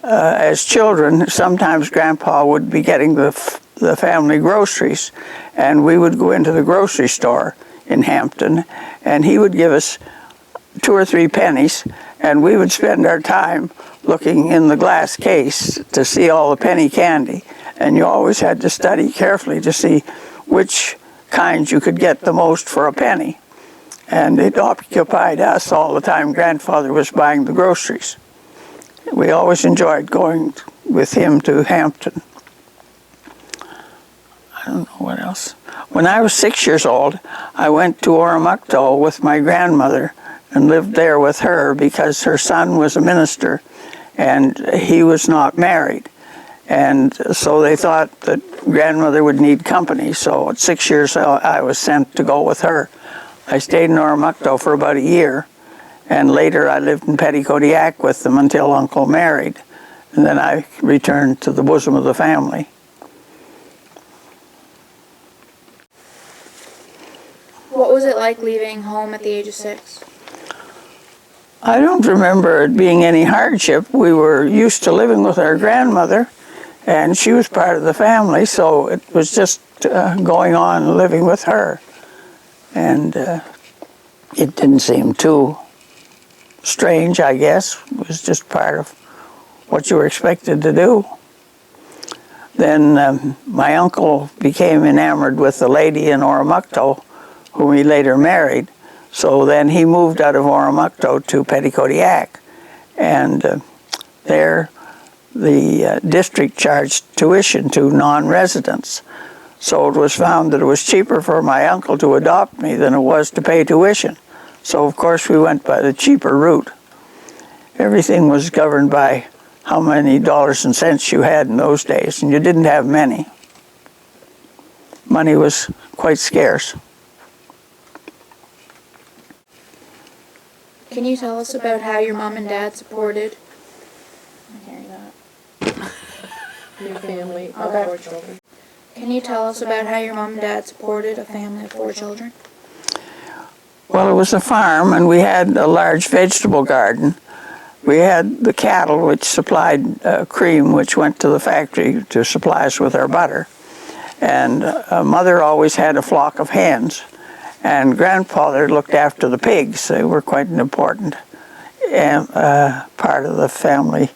as children, sometimes Grandpa would be getting the family groceries, and we would go into the grocery store in Hampton, and he would give us 2 or 3 pennies, and we would spend our time looking in the glass case to see all the penny candy. And you always had to study carefully to see which kinds you could get the most for a penny. And it occupied us all the time Grandfather was buying the groceries. We always enjoyed going with him to Hampton. I don't know what else. When I was 6 years old, I went to Oromocto with my grandmother and lived there with her because her son was a minister and he was not married. And so they thought that grandmother would need company. So at 6 years, I was sent to go with her. I stayed in Oromocto for about a year. And later I lived in Petitcodiac with them until Uncle married. And then I returned to the bosom of the family. What was it like leaving home at the age of 6? I don't remember it being any hardship. We were used to living with our grandmother, and she was part of the family, so it was just going on and living with her. And it didn't seem too strange, I guess. It was just part of what you were expected to do. Then my uncle became enamored with a lady in Oromocto, whom he later married. So then he moved out of Oromocto to Petitcodiac, and there the district charged tuition to non-residents. So it was found that it was cheaper for my uncle to adopt me than it was to pay tuition. So of course we went by the cheaper route. Everything was governed by how many dollars and cents you had in those days, and you didn't have many. Money was quite scarce. Can you tell us about how your mom and dad supported? I can't hear that. Your family of 4 children. Can you tell us about how your mom and dad supported a family of 4 children? Well, it was a farm, and we had a large vegetable garden. We had the cattle, which supplied cream, which went to the factory to supply us with our butter. And Mother always had a flock of hens. And Grandfather looked after the pigs. They were quite an important part of the family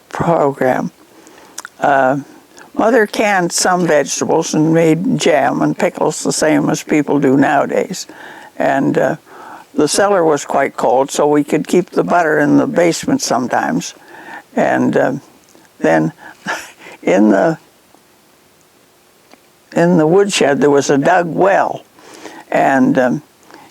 program. Mother canned some vegetables and made jam and pickles the same as people do nowadays. And the cellar was quite cold, so we could keep the butter in the basement sometimes. And then in the woodshed there was a dug well. And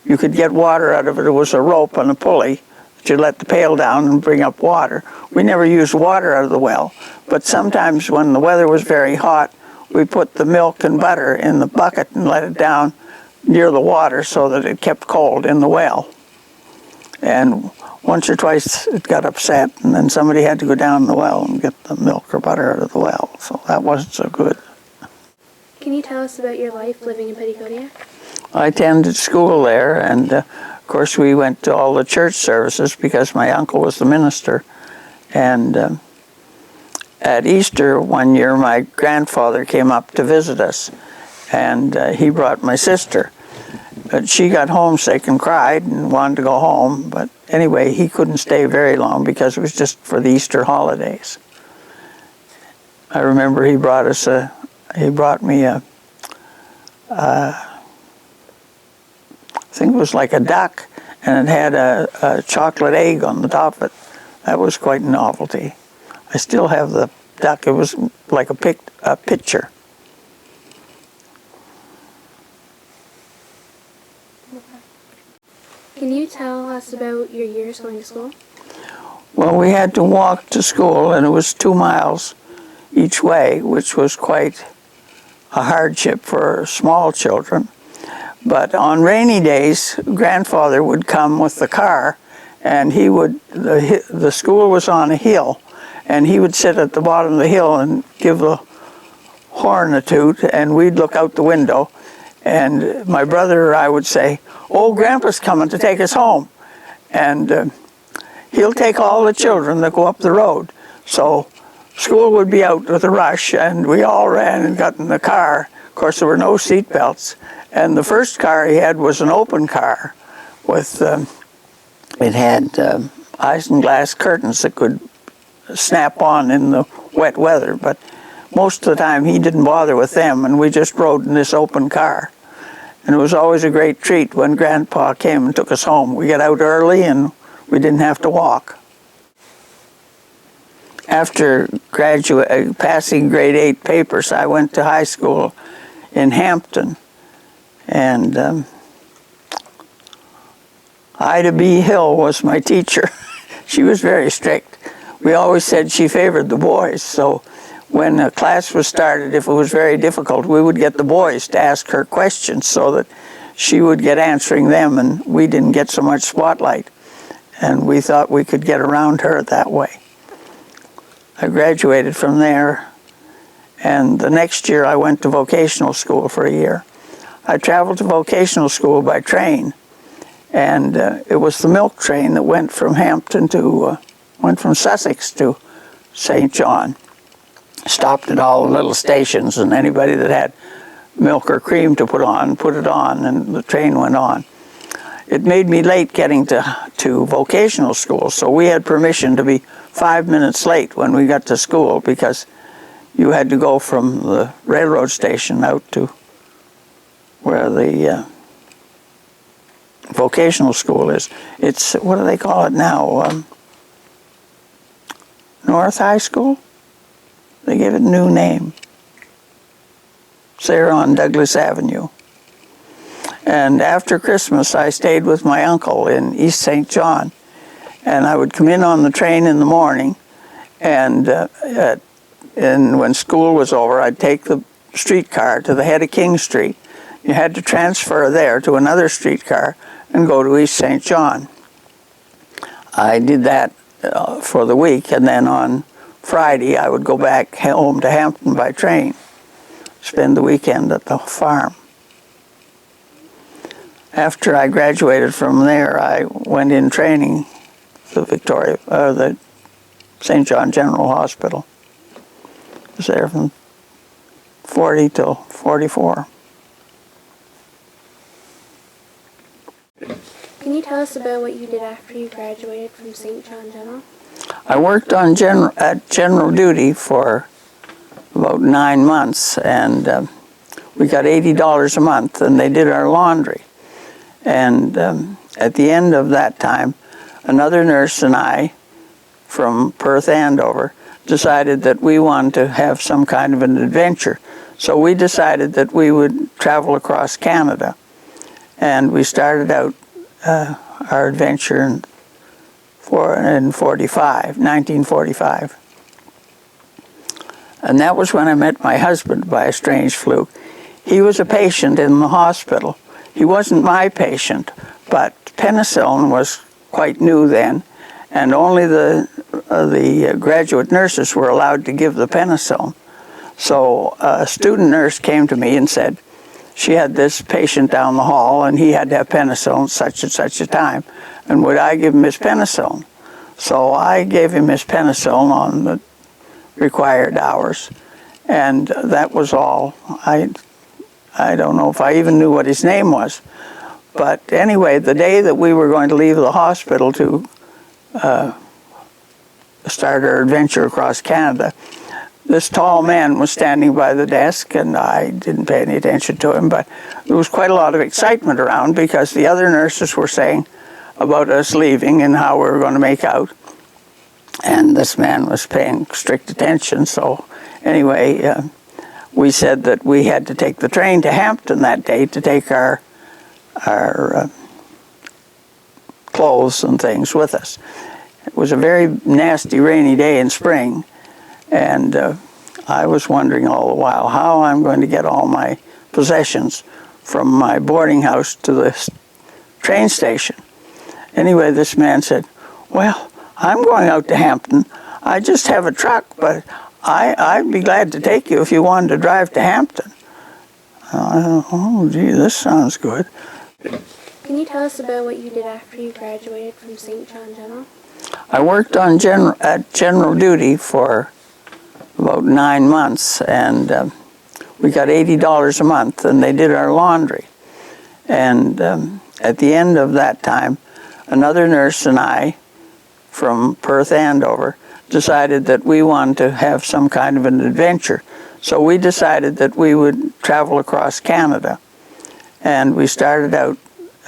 you could get water out of it. It was a rope and a pulley that you let the pail down and bring up water. We never used water out of the well, but sometimes when the weather was very hot, we put the milk and butter in the bucket and let it down near the water so that it kept cold in the well. And once or twice it got upset, and then somebody had to go down the well and get the milk or butter out of the well, so that wasn't so good. Can you tell us about your life living in Petitcodiac? I attended school there, and of course we went to all the church services because my uncle was the minister. And at Easter one year, my grandfather came up to visit us, and he brought my sister. But she got homesick and cried and wanted to go home. But anyway, he couldn't stay very long because it was just for the Easter holidays. I remember he brought me a I think it was like a duck, and it had a chocolate egg on the top of it. That was quite a novelty. I still have the duck. It was like a picture. Can you tell us about your years going to school? Well, we had to walk to school, and it was 2 miles each way, which was quite a hardship for small children. But on rainy days, Grandfather would come with the car, and he would, the school was on a hill, and he would sit at the bottom of the hill and give the horn a toot, and we'd look out the window, and my brother or I would say, "Oh, Grandpa's coming to take us home." And he'll take all the children that go up the road. So school would be out with a rush, and we all ran and got in the car. Of course, there were no seat belts. And the first car he had was an open car with, it had isinglass curtains that could snap on in the wet weather. But most of the time he didn't bother with them, and we just rode in this open car. And it was always a great treat when Grandpa came and took us home. We got out early and we didn't have to walk. After passing grade 8 papers, I went to high school in Hampton. And Ida B. Hill was my teacher. She was very strict. We always said she favored the boys, so when a class was started, if it was very difficult, we would get the boys to ask her questions so that she would get answering them and we didn't get so much spotlight. And we thought we could get around her that way. I graduated from there, and the next year I went to vocational school for a year. I traveled to vocational school by train, and it was the milk train that went from Hampton to, went from Sussex to St. John. Stopped at all the little stations, and anybody that had milk or cream to put it on, and the train went on. It made me late getting to vocational school, so we had permission to be 5 minutes late when we got to school because you had to go from the railroad station out to where the vocational school is. It's, what do they call it now? North High School? They gave it a new name. It's there on Douglas Avenue. And after Christmas, I stayed with my uncle in East St. John. And I would come in on the train in the morning, and when school was over, I'd take the streetcar to the head of King Street. You had to transfer there to another streetcar and go to East St. John. I did that for the week, and then on Friday I would go back home to Hampton by train, spend the weekend at the farm. After I graduated from there, I went in training to the St. John General Hospital. I was there from 40 till 44. Can you tell us about what you did after you graduated from St. John General? I worked on at general duty for about 9 months, and we got $80 a month, and they did our laundry. And at the end of that time, another nurse and I, from Perth, Andover, decided that we wanted to have some kind of an adventure. So we decided that we would travel across Canada. And we started out our adventure in 1945. And that was when I met my husband by a strange fluke. He was a patient in the hospital. He wasn't my patient, but penicillin was quite new then, and only the graduate nurses were allowed to give the penicillin. So a student nurse came to me and said she had this patient down the hall, and he had to have penicillin such and such a time, and would I give him his penicillin? So I gave him his penicillin on the required hours, and that was all. I don't know if I even knew what his name was. But anyway, the day that we were going to leave the hospital to start our adventure across Canada, this tall man was standing by the desk, and I didn't pay any attention to him, but there was quite a lot of excitement around because the other nurses were saying about us leaving and how we were going to make out. And this man was paying strict attention, so anyway, we said that we had to take the train to Hampton that day to take our clothes and things with us. It was a very nasty rainy day in spring, and I was wondering all the while how I'm going to get all my possessions from my boarding house to the train station. Anyway, this man said, "Well, I'm going out to Hampton. I just have a truck, but I'd be glad to take you if you wanted to drive to Hampton." Oh, gee, this sounds good. Can you tell us about what you did after you graduated from St. John General? I worked on at general duty for about 9 months, and we got $80 a month, and they did our laundry. And at the end of that time, another nurse and I, from Perth Andover, decided that we wanted to have some kind of an adventure. So we decided that we would travel across Canada. And we started out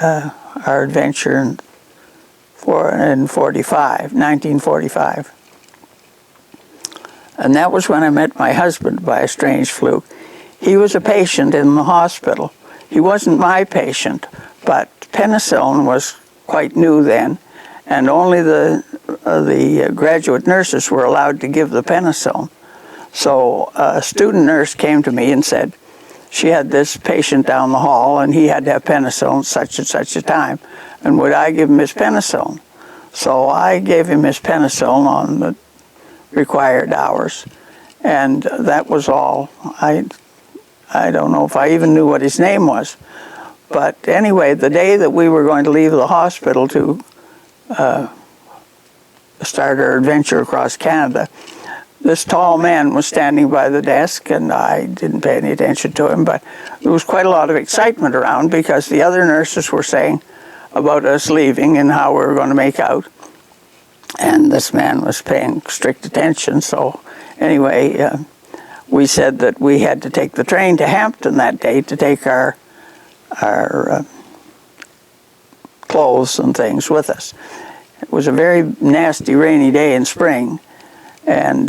our adventure in 1945. And that was when I met my husband by a strange fluke. He was a patient in the hospital. He wasn't my patient, but penicillin was quite new then, and only the graduate nurses were allowed to give the penicillin. So a student nurse came to me and said she had this patient down the hall, and he had to have penicillin such and such a time, and would I give him his penicillin? So I gave him his penicillin on the required hours, and that was all. I don't know if I even knew what his name was. But anyway, the day that we were going to leave the hospital to start our adventure across Canada, this tall man was standing by the desk, and I didn't pay any attention to him, but there was quite a lot of excitement around because the other nurses were saying about us leaving and how we were going to make out. And this man was paying strict attention, so anyway, we said that we had to take the train to Hampton that day to take our clothes and things with us. It was a very nasty rainy day in spring, and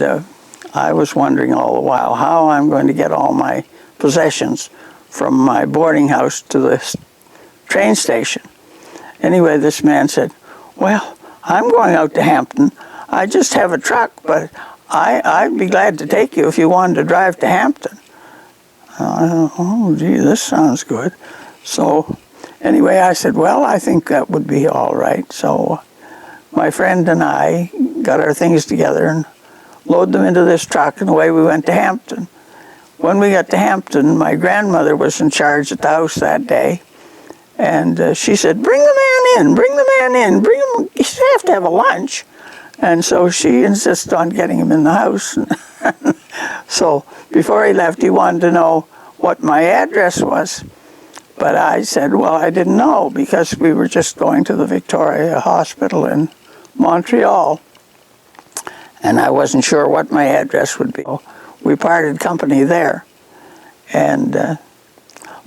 I was wondering all the while how I'm going to get all my possessions from my boarding house to the train station. Anyway, this man said, well, I'm going out to Hampton. I just have a truck, but I'd be glad to take you if you wanted to drive to Hampton. Oh, gee, this sounds good. So anyway, I said, well, I think that would be all right. So my friend and I got our things together and loaded them into this truck, and away we went to Hampton. When we got to Hampton, my grandmother was in charge at the house that day, and she said, bring the man in, bring the man in, bring him, you have to have a lunch. And so she insisted on getting him in the house. So before he left, he wanted to know what my address was. But I said, well, I didn't know because we were just going to the Victoria Hospital in Montreal. And I wasn't sure what my address would be. We parted company there. And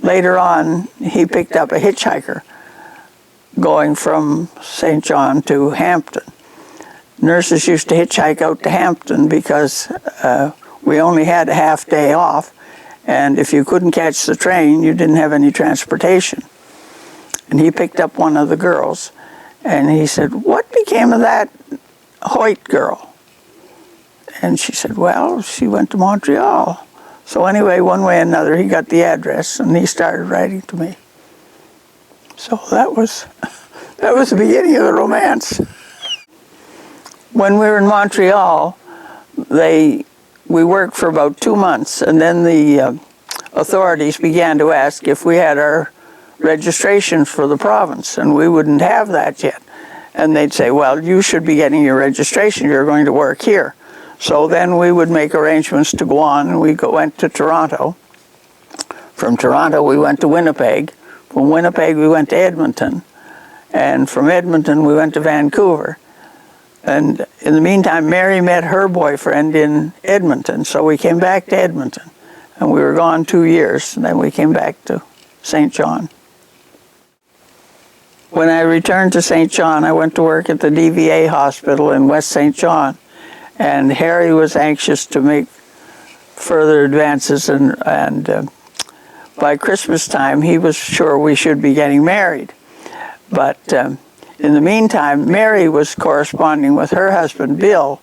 later on, he picked up a hitchhiker going from St. John to Hampton. Nurses used to hitchhike out to Hampton because we only had a half day off, and if you couldn't catch the train, you didn't have any transportation. And he picked up one of the girls, and he said, what became of that Hoyt girl? And she said, well, she went to Montreal. So anyway, one way or another, he got the address, and he started writing to me. So that was the beginning of the romance. When we were in Montreal, we worked for about 2 months, and then the authorities began to ask if we had our registration for the province, and we wouldn't have that yet. And they'd say, well, you should be getting your registration, you're going to work here. So then we would make arrangements to go on, and we went to Toronto. From Toronto, we went to Winnipeg. From Winnipeg, we went to Edmonton. And from Edmonton, we went to Vancouver. And in the meantime, Mary met her boyfriend in Edmonton, so we came back to Edmonton. And we were gone 2 years, and then we came back to St. John. When I returned to St. John, I went to work at the DVA hospital in West St. John, and Harry was anxious to make further advances, and by Christmas time, he was sure we should be getting married. But in the meantime, Mary was corresponding with her husband, Bill,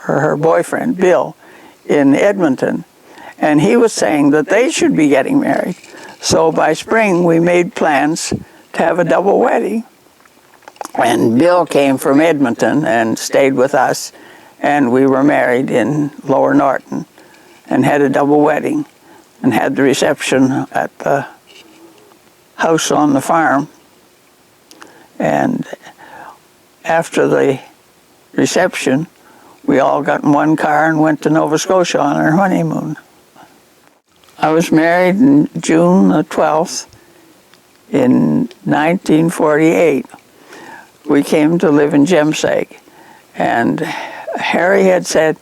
or her boyfriend, Bill, in Edmonton, and he was saying that they should be getting married. So by spring, we made plans to have a double wedding. And Bill came from Edmonton and stayed with us, and we were married in Lower Norton and had a double wedding and had the reception at the house on the farm. And after the reception, we all got in one car and went to Nova Scotia on our honeymoon. I was married in June the 12th in 1948. We came to live in Jemseg, and Harry had said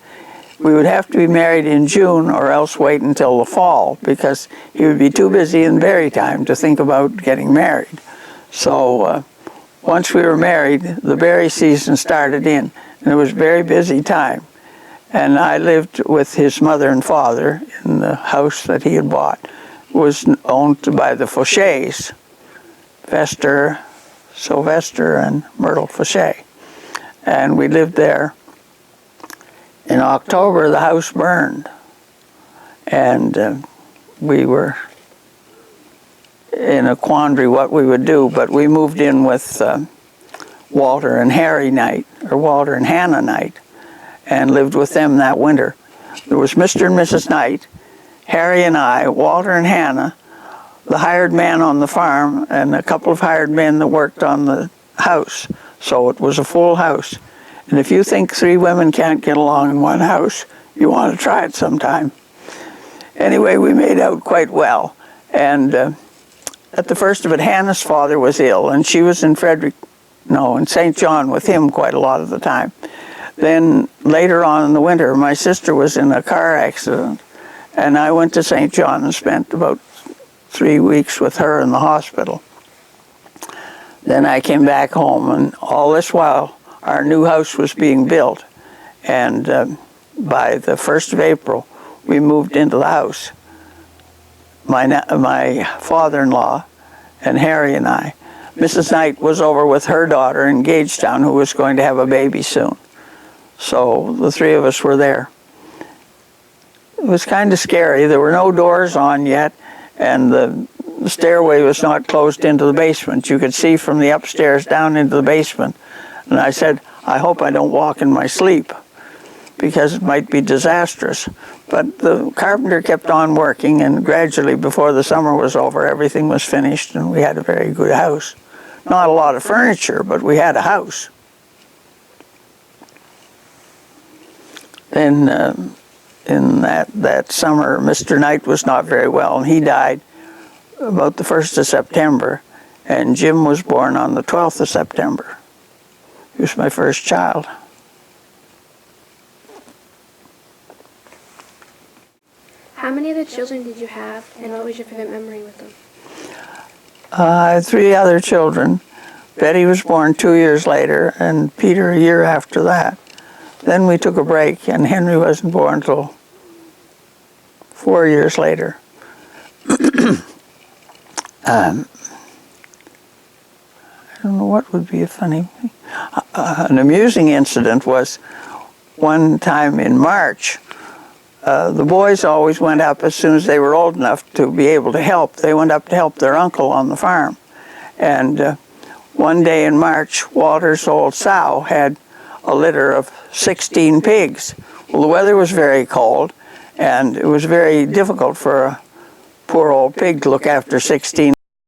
we would have to be married in June or else wait until the fall because he would be too busy in berry time to think about getting married. So once we were married, the berry season started in, and it was a very busy time. And I lived with his mother and father in the house that he had bought. It was owned by the Fauchets, Sylvester and Myrtle Fauchet. And we lived there. In October, the house burned. And we were in a quandary what we would do, but we moved in with Walter and Hannah Knight, and lived with them that winter. There was Mr. and Mrs. Knight, Harry and I, Walter and Hannah, the hired man on the farm, and a couple of hired men that worked on the house. So it was a full house. And if you think 3 women can't get along in one house, you want to try it sometime. Anyway, we made out quite well. And at the first of it, Hannah's father was ill, and she was in St. John with him quite a lot of the time. Then later on in the winter, my sister was in a car accident, and I went to St. John and spent about 3 weeks with her in the hospital. Then I came back home, and all this while, our new house was being built. And by the 1st of April, we moved into the house. My father-in-law and Harry and I. Mrs. Knight was over with her daughter in Gagetown, who was going to have a baby soon. So the 3 of us were there. It was kind of scary. There were no doors on yet, and the stairway was not closed into the basement. You could see from the upstairs down into the basement. And I said, I hope I don't walk in my sleep, because it might be disastrous. But the carpenter kept on working, and gradually, before the summer was over, everything was finished, and we had a very good house. Not a lot of furniture, but we had a house. Then in that summer, Mr. Knight was not very well, and he died about the 1st of September, and Jim was born on the 12th of September. He was my first child. How many other children did you have, and what was your favorite memory with them? I had 3 other children. Betty was born 2 years later, and Peter a year after that. Then we took a break, and Henry wasn't born until 4 years later. I don't know what would be a funny... an amusing incident was one time in March. The boys always went up as soon as they were old enough to be able to help. They went up to help their uncle on the farm. And one day in March, Walter's old sow had a litter of 16 pigs. Well, the weather was very cold, and it was very difficult for a poor old pig to look after 16